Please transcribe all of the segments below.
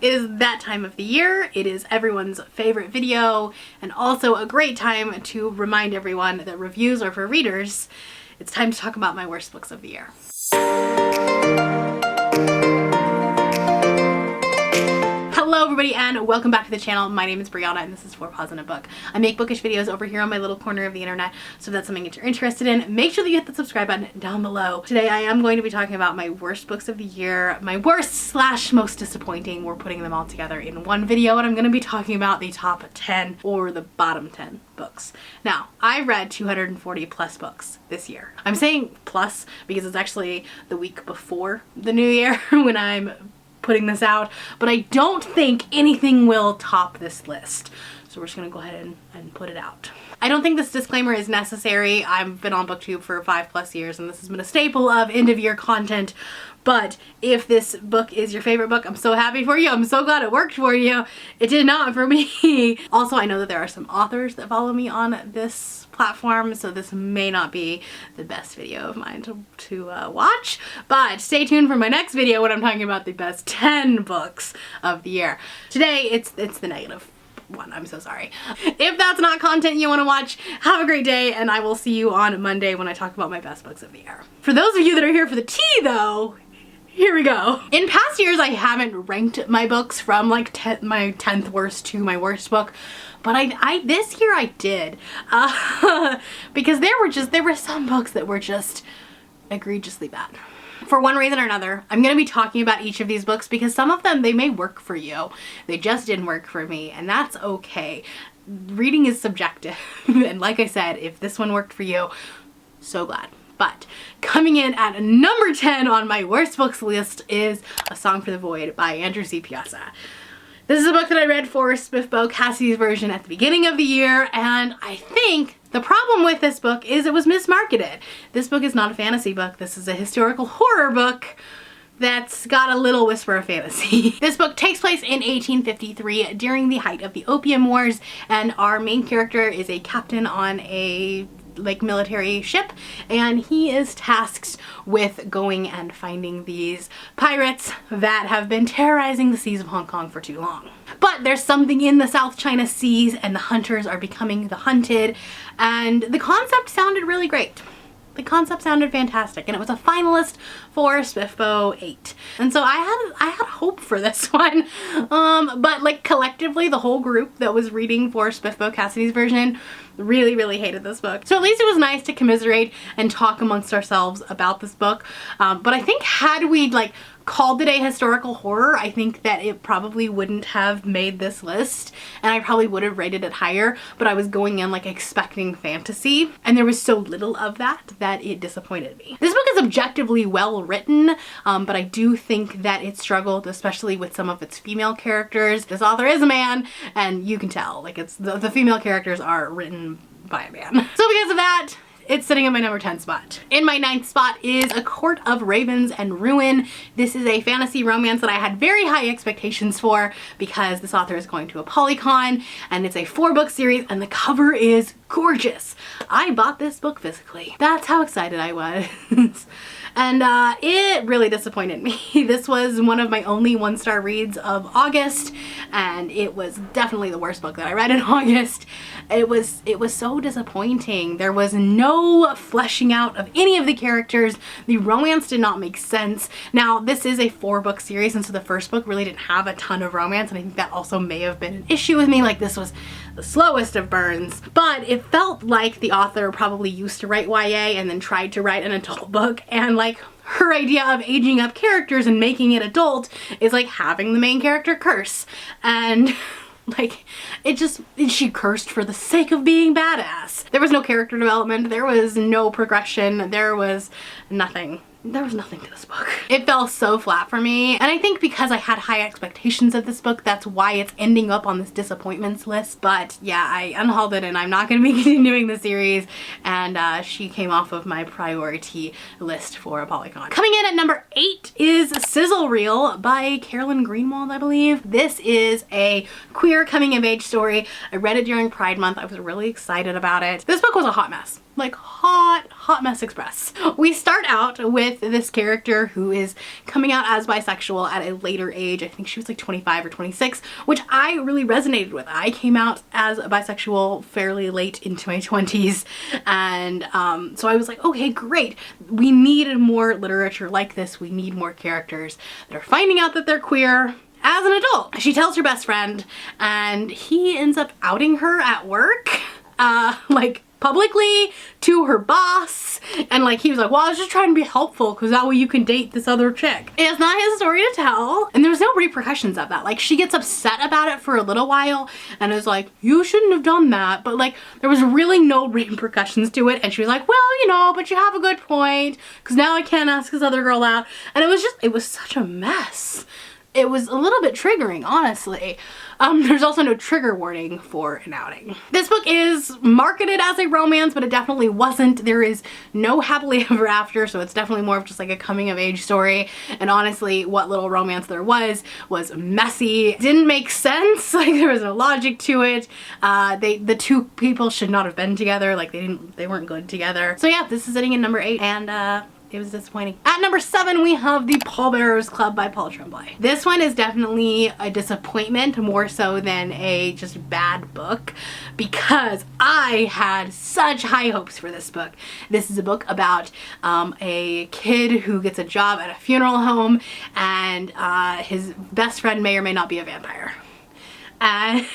It is that time of the year. It is everyone's favorite video and also a great time to remind everyone that reviews are for readers. It's time to talk about my worst books of the year. Hello everybody and welcome back to the channel. My name is Brianna and this is 4 Paws in a Book. I make bookish videos over here on my little corner of the internet, so if that's something that you're interested in, make sure that you hit the subscribe button down below. Today I am going to be talking about my worst books of the year, my worst slash most disappointing. We're putting them all together in one video and I'm going to be talking about the top 10 or the bottom 10 books. Now, I read 240 plus books this year. I'm saying plus because it's actually the week before the new year when I'm putting this out, but I don't think anything will top this list. So we're just gonna go ahead and put it out. I don't think this disclaimer is necessary. I've been on BookTube for 5+ years and this has been a staple of end of year content. But if this book is your favorite book, I'm so happy for you. I'm so glad it worked for you. It did not for me. Also, I know that there are some authors that follow me on this platform, so this may not be the best video of mine to watch, but stay tuned for my next video when I'm talking about the best 10 books of the year. Today, it's the negative one. I'm so sorry. If that's not content you want to watch, have a great day, and I will see you on Monday when I talk about my best books of the year. For those of you that are here for the tea though, here we go. In past years, I haven't ranked my books from like my 10th worst to my worst book, but this year I did, because there were some books that were just egregiously bad. For one reason or another, I'm going to be talking about each of these books because some of them, they may work for you. They just didn't work for me, and that's okay. Reading is subjective, and like I said, if this one worked for you, so glad. But coming in at number 10 on my worst books list is A Song for the Void by Andrew C. Piazza. This is a book that I read for Spiffbo Cassidy's version at the beginning of the year, and I think the problem with this book is it was mismarketed. This book is not a fantasy book. This is a historical horror book that's got a little whisper of fantasy. This book takes place in 1853 during the height of the Opium Wars, and our main character is a captain on a military ship, and he is tasked with going and finding these pirates that have been terrorizing the seas of Hong Kong for too long. But there's something in the South China Seas and the hunters are becoming the hunted, and the concept sounded really great. The concept sounded fantastic, and it was a finalist for Spiffbo 8. And so I had hope for this one. But like collectively, the whole group that was reading for Spiffbo Cassidy's version really hated this book. So at least it was nice to commiserate and talk amongst ourselves about this book. But I think had we called it a historical horror, I think that it probably wouldn't have made this list, and I probably would have rated it higher, but I was going in expecting fantasy, and there was so little of that it disappointed me. This book is objectively well written, but I do think that it struggled, especially with some of its female characters. This author is a man, and you can tell, it's the female characters are written by a man. So because of that, it's sitting in my number 10 spot. In my 9th spot is A Court of Ravens and Ruin. This is a fantasy romance that I had very high expectations for because this author is going to a Polycon, and it's a 4-book series, and the cover is gorgeous. I bought this book physically. That's how excited I was. And it really disappointed me. This was one of my only 1-star reads of August, and it was definitely the worst book that I read in August. It was so disappointing. There was no fleshing out of any of the characters. The romance did not make sense. Now, this is a 4-book series, and so the first book really didn't have a ton of romance, and I think that also may have been an issue with me. This was the slowest of burns, but it felt like the author probably used to write YA and then tried to write an adult book, and her idea of aging up characters and making it adult is having the main character curse, and she cursed for the sake of being badass. There was no character development, there was no progression, there was nothing. There was nothing to this book. It fell so flat for me, and I think because I had high expectations of this book, that's why it's ending up on this disappointments list. But yeah, I unhauled it and I'm not going to be continuing the series, and she came off of my priority list for a Polycon. Coming in at number 8 is Sizzle Reel by Carolyn Greenwald, I believe. This is a queer coming of age story. I read it during Pride Month. I was really excited about it. This book was a hot mess. like hot mess express. We start out with this character who is coming out as bisexual at a later age. I think she was like 25 or 26, which I really resonated with. I came out as a bisexual fairly late into my 20s, and so I was like, okay, great. We need more literature like this. We need more characters that are finding out that they're queer as an adult. She tells her best friend, and he ends up outing her at work, like publicly to her boss, and like he was like, well, I was just trying to be helpful because that way you can date this other chick. It's not his story to tell, and there's no repercussions of that. Like, she gets upset about it for a little while and is like, you shouldn't have done that, but like there was really no repercussions to it, and she was like, well, you know, but you have a good point because now I can't ask this other girl out. And it was such a mess. It was a little bit triggering, honestly. There's also no trigger warning for an outing. This book is marketed as a romance, but it definitely wasn't. There is no happily ever after, so it's definitely more of just like a coming of age story. And honestly, what little romance there was messy. It didn't make sense. Like, there was no logic to it. The two people should not have been together. Like, they weren't good together. So yeah, this is sitting in number 8, and it was disappointing. At number 7, we have The Pallbearers Club by Paul Tremblay. This one is definitely a disappointment, more so than a just bad book, because I had such high hopes for this book. This is a book about a kid who gets a job at a funeral home, and his best friend may or may not be a vampire. And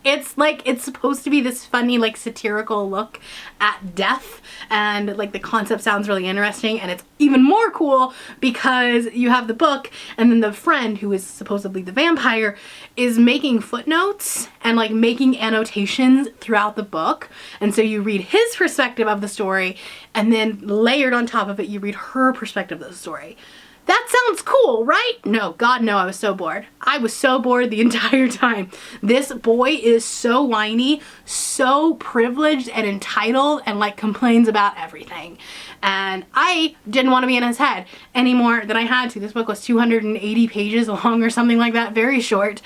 it's supposed to be this funny, like, satirical look at death, and like the concept sounds really interesting, and it's even more cool because you have the book, and then the friend who is supposedly the vampire is making footnotes and like making annotations throughout the book, and so you read his perspective of the story, and then layered on top of it you read her perspective of the story. That sounds cool, right? No, God no, I was so bored. I was so bored the entire time. This boy is so whiny, so privileged and entitled, and like complains about everything. And I didn't want to be in his head any more than I had to. This book was 280 pages long or something like that, very short.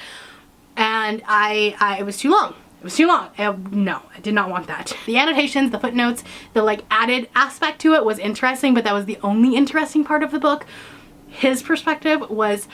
And it was too long. It was too long. No, I did not want that. The annotations, the footnotes, the like added aspect to it was interesting, but that was the only interesting part of the book. His perspective was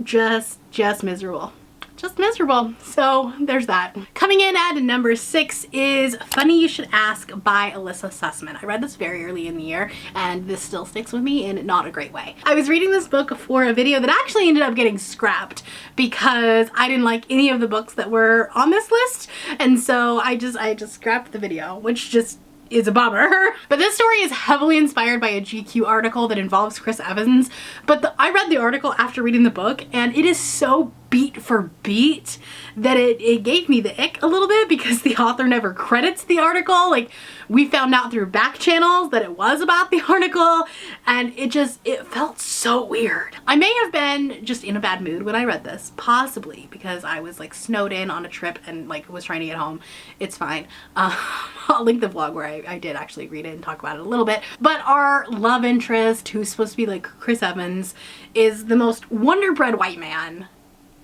just miserable. Just miserable. So there's that. Coming in at number 6 is Funny You Should Ask by Alyssa Sussman. I read this very early in the year, and this still sticks with me in not a great way. I was reading this book for a video that actually ended up getting scrapped because I didn't like any of the books that were on this list, and so I just scrapped the video, which just is a bummer. But this story is heavily inspired by a GQ article that involves Chris Evans, but I read the article after reading the book, and it is so beat for beat that it gave me the ick a little bit, because the author never credits the article. Like, we found out through back channels that it was about the article, and it felt so weird. I may have been just in a bad mood when I read this, possibly because I was like snowed in on a trip and like was trying to get home. It's fine. I'll link the vlog where I did actually read it and talk about it a little bit. But our love interest, who's supposed to be like Chris Evans, is the most wonder-bred white man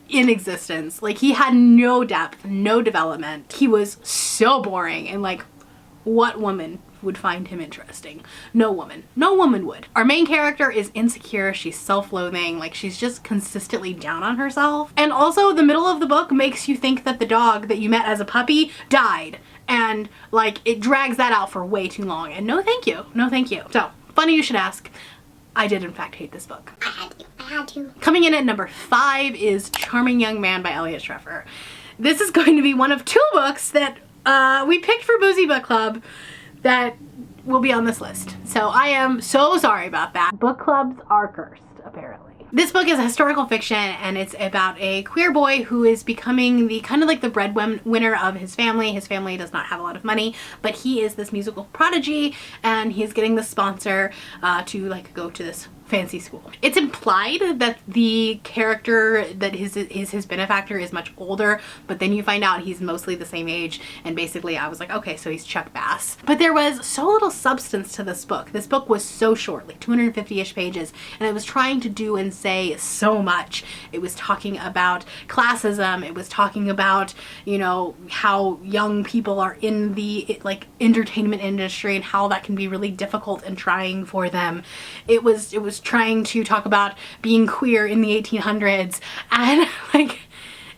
in existence. Like, he had no depth, no development. He was so boring, and like, what woman would find him interesting? No woman. No woman would. Our main character is insecure. She's self-loathing. Like, she's just consistently down on herself. And also, the middle of the book makes you think that the dog that you met as a puppy died. And like, it drags that out for way too long. And no thank you. No thank you. So, Funny You Should Ask. I did in fact hate this book. I had to. Coming in at number 5 is Charming Young Man by Elliot Schrefer. This is going to be one of 2 books that we picked for Boozy Book Club that will be on this list. So I am so sorry about that. Book clubs are cursed, apparently. This book is a historical fiction, and it's about a queer boy who is becoming the kind of like the breadwinner of his family. His family does not have a lot of money, but he is this musical prodigy, and he's getting the sponsor to like go to this fancy school. It's implied that the character that is his benefactor is much older, but then you find out he's mostly the same age, and basically I was like, okay, so he's Chuck Bass. But there was so little substance to this book. This book was so short, like 250-ish pages, and it was trying to do and say so much. It was talking about classism. It was talking about, you know, how young people are in the like entertainment industry and how that can be really difficult and trying for them. It was trying to talk about being queer in the 1800s, and like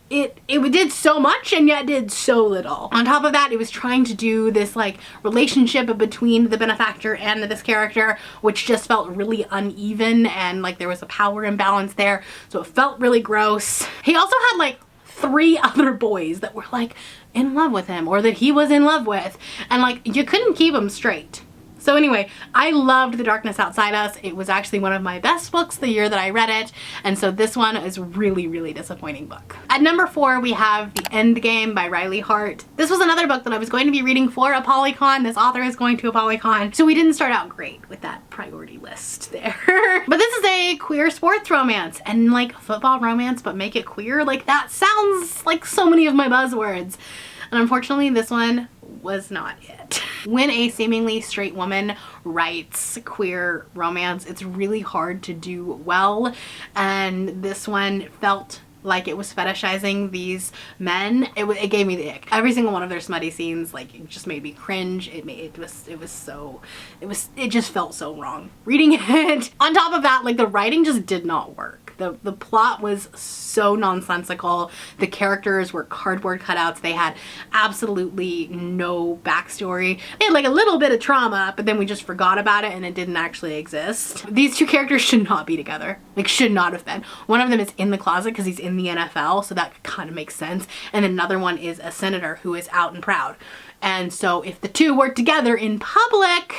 it did so much and yet did so little. On top of that, it was trying to do this like relationship between the benefactor and this character, which just felt really uneven, and like there was a power imbalance there, so it felt really gross. He also had like 3 other boys that were like in love with him, or that he was in love with, and like you couldn't keep them straight. So anyway, I loved The Darkness Outside Us. It was actually one of my best books the year that I read it, and so this one is really, really disappointing book. At number 4, we have The Endgame by Riley Hart. This was another book that I was going to be reading for a Polycon. This author is going to a Polycon, so we didn't start out great with that priority list there. But this is a queer sports romance, and like football romance, but make it queer. Like that sounds like so many of my buzzwords. And unfortunately, this one was not it. When a seemingly straight woman writes queer romance, it's really hard to do well, and this one felt like it was fetishizing these men. It gave me the ick. Every single one of their smutty scenes, like, it just made me cringe. It just felt so wrong reading it. On top of that, like, the writing just did not work. The plot was so nonsensical. The characters were cardboard cutouts. They had absolutely no backstory. They had like a little bit of trauma, but then we just forgot about it and it didn't actually exist. These two characters should not be together. Like, should not have been. One of them is in the closet because he's in the NFL, so that kind of makes sense. And then another one is a senator who is out and proud. And so if the two were together in public,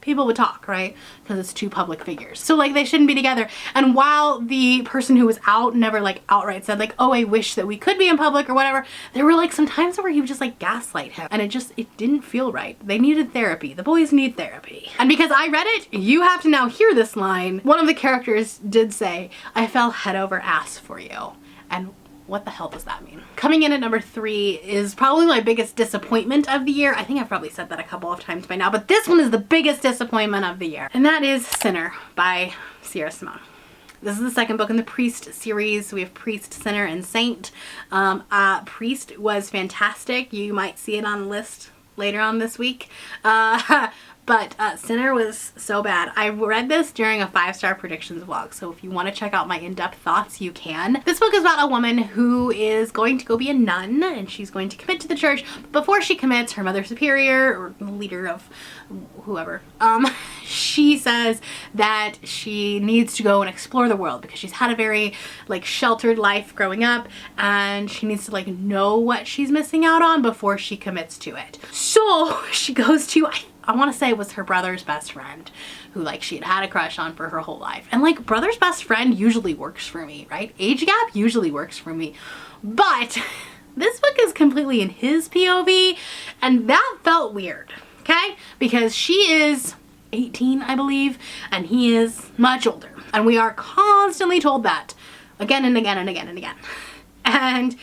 people would talk, right? Because it's 2 public figures. So like they shouldn't be together. And while the person who was out never like outright said like, oh, I wish that we could be in public or whatever, there were like some times where he would just like gaslight him, and it didn't feel right. They needed therapy. The boys need therapy. And because I read it, you have to now hear this line. One of the characters did say, I fell head over ass for you. And what the hell does that mean? Coming in at number 3 is probably my biggest disappointment of the year. I think I've probably said that a couple of times by now, but this one is the biggest disappointment of the year. And that is Sinner by Sierra Simone. This is the second book in the Priest series. We have Priest, Sinner, and Saint. Priest was fantastic. You might see it on the list later on this week. But Sinner was so bad. I read this during a 5-star predictions vlog, so if you want to check out my in-depth thoughts, you can. This book is about a woman who is going to go be a nun, and she's going to commit to the church. But before she commits, her mother superior, or the leader of whoever, she says that she needs to go and explore the world because she's had a very like sheltered life growing up, and she needs to like know what she's missing out on before she commits to it. So she goes to, I want to say it was her brother's best friend, who like she had a crush on for her whole life. And like brother's best friend usually works for me, right? Age gap usually works for me. But this book is completely in his POV, and that felt weird, okay? Because she is 18, I believe, and he is much older. And we are constantly told that again and again and again and again. And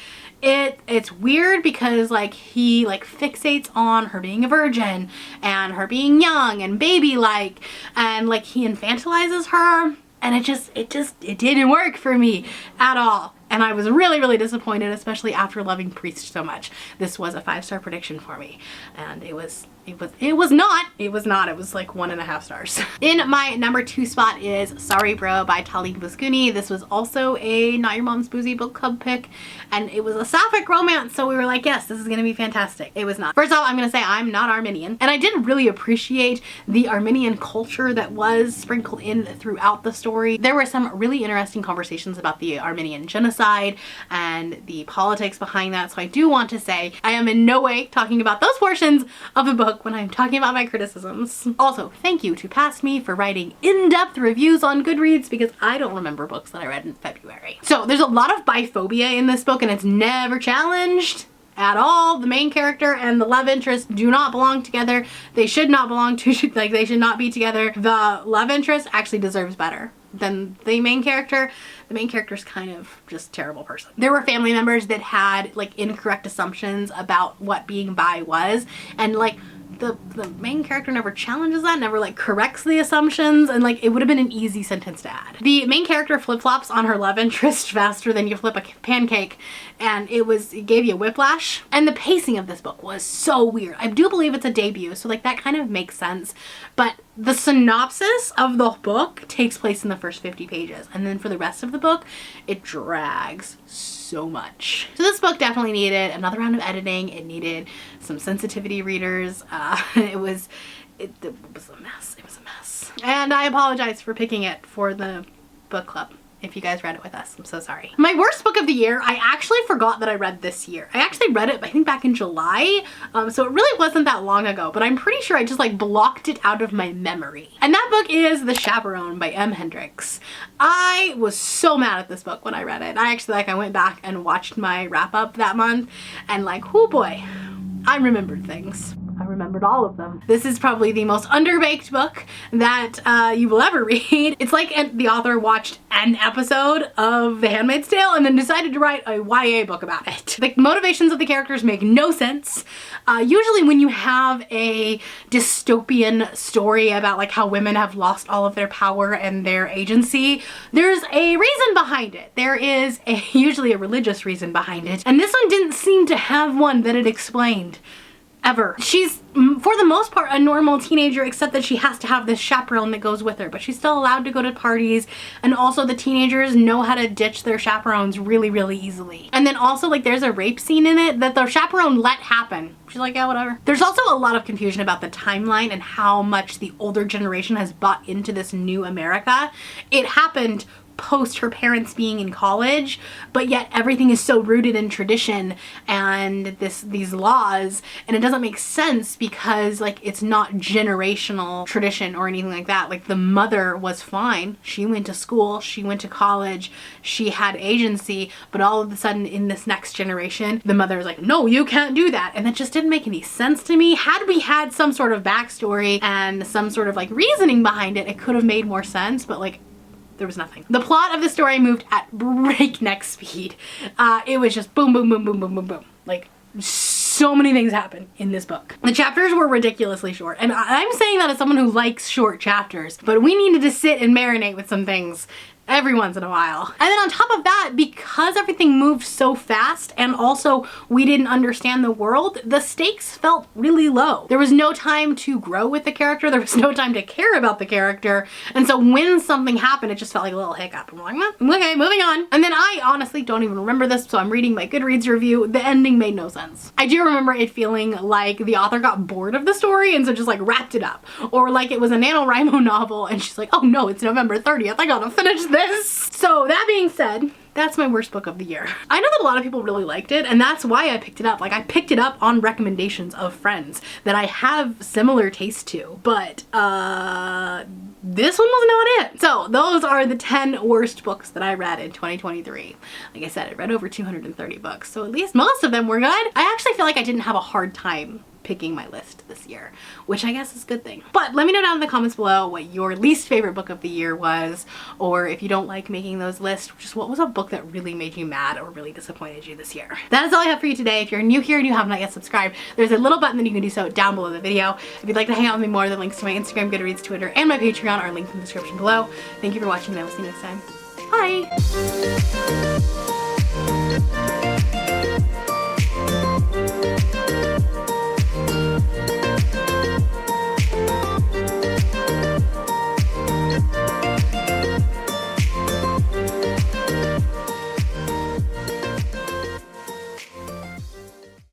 it's weird because like he like fixates on her being a virgin and her being young and baby-like, and like he infantilizes her, and it didn't work for me at all. And I was really, really disappointed, especially after loving Priest so much. This was a 5-star prediction for me, and it was not. It was like 1.5 stars. In my number 2 spot is Sorry Bro by Talib Bouskouni. This was also a Not Your Mom's Boozy book club pick, and it was a sapphic romance, so we were like, yes, this is gonna be fantastic. It was not. First off, I'm gonna say I'm not Armenian, and I did really appreciate the Armenian culture that was sprinkled in throughout the story. There were some really interesting conversations about the Armenian genocide and the politics behind that, so I do want to say I am in no way talking about those portions of the book when I'm talking about my criticisms. Also, thank you to Past Me for writing in-depth reviews on Goodreads, because I don't remember books that I read in February. So there's a lot of biphobia in this book, and it's never challenged. at all. The main character and the love interest do not belong together. They should not belong to, like, they should not be together. The love interest actually deserves better than the main character. The main character's kind of just a terrible person. There were family members that had like incorrect assumptions about what being bi was, and like the main character never challenges that, never like corrects the assumptions, and like it would have been an easy sentence to add. The main character flip-flops on her love interest faster than you flip a pancake, and it gave you whiplash. And the pacing of this book was so weird. I do believe it's a debut, so like that kind of makes sense, but the synopsis of the book takes place in the first 50 pages, and then for the rest of the book it drags so much. So this book definitely needed another round of editing. It needed some sensitivity readers. It was a mess. It was a mess. And I apologize for picking it for the book club. If you guys read it with us, I'm so sorry. My worst book of the year, I actually forgot that I read this year. I actually read it, I think, back in July, so it really wasn't that long ago, but I'm pretty sure I just like blocked it out of my memory. And that book is The Chaperone by M. Hendricks. I was so mad at this book when I read it. I actually I went back and watched my wrap up that month, and like, oh boy, I remembered things. I remembered all of them. This is probably the most underbaked book that you will ever read. It's like the author watched an episode of The Handmaid's Tale and then decided to write a YA book about it. The motivations of the characters make no sense. Usually when you have a dystopian story about like how women have lost all of their power and their agency, there's a reason behind it. There is usually a religious reason behind it. And this one didn't seem to have one that it explained. Ever. She's, for the most part, a normal teenager, except that she has to have this chaperone that goes with her, but she's still allowed to go to parties, and also the teenagers know how to ditch their chaperones really, really easily. And then also, like, there's a rape scene in it that the chaperone let happen. She's like, yeah, whatever. There's also a lot of confusion about the timeline and how much the older generation has bought into this new America. It happened post her parents being in college, but yet everything is so rooted in tradition and these laws, and it doesn't make sense because like it's not generational tradition or anything like that. Like the mother was fine. She went to school, she went to college, she had agency, but all of a sudden in this next generation, the mother was like, no, you can't do that. And that just didn't make any sense to me. Had we had some sort of backstory and some sort of like reasoning behind it, it could have made more sense, but like there was nothing. The plot of the story moved at breakneck speed. It was just boom, boom, boom, boom, boom, boom, boom. Like so many things happen in this book. The chapters were ridiculously short, and I'm saying that as someone who likes short chapters, but we needed to sit and marinate with some things every once in a while. And then on top of that, because everything moved so fast and also we didn't understand the world, the stakes felt really low. There was no time to grow with the character. There was no time to care about the character. And so when something happened, it just felt like a little hiccup. I'm like, okay, moving on. And then I honestly don't even remember this, so I'm reading my Goodreads review. The ending made no sense. I do remember it feeling like the author got bored of the story and so just like wrapped it up. Or like it was a NaNoWriMo novel and she's like, oh no, it's November 30th. I gotta finish this. So that being said, that's my worst book of the year. I know that a lot of people really liked it, and that's why I picked it up. Like, I picked it up on recommendations of friends that I have similar taste to, but this one was not it. So those are the 10 worst books that I read in 2023. Like I said, I read over 230 books, so at least most of them were good. I actually feel like I didn't have a hard time picking my list this year, which I guess is a good thing. But let me know down in the comments below what your least favorite book of the year was, or if you don't like making those lists, just what was a book that really made you mad or really disappointed you this year. That is all I have for you today. If you're new here and you have not yet subscribed, there's a little button that you can do so down below the video. If you'd like to hang out with me more, the links to my Instagram, Goodreads, Twitter, and my Patreon are linked in the description below. Thank you for watching, and I will see you next time. Bye!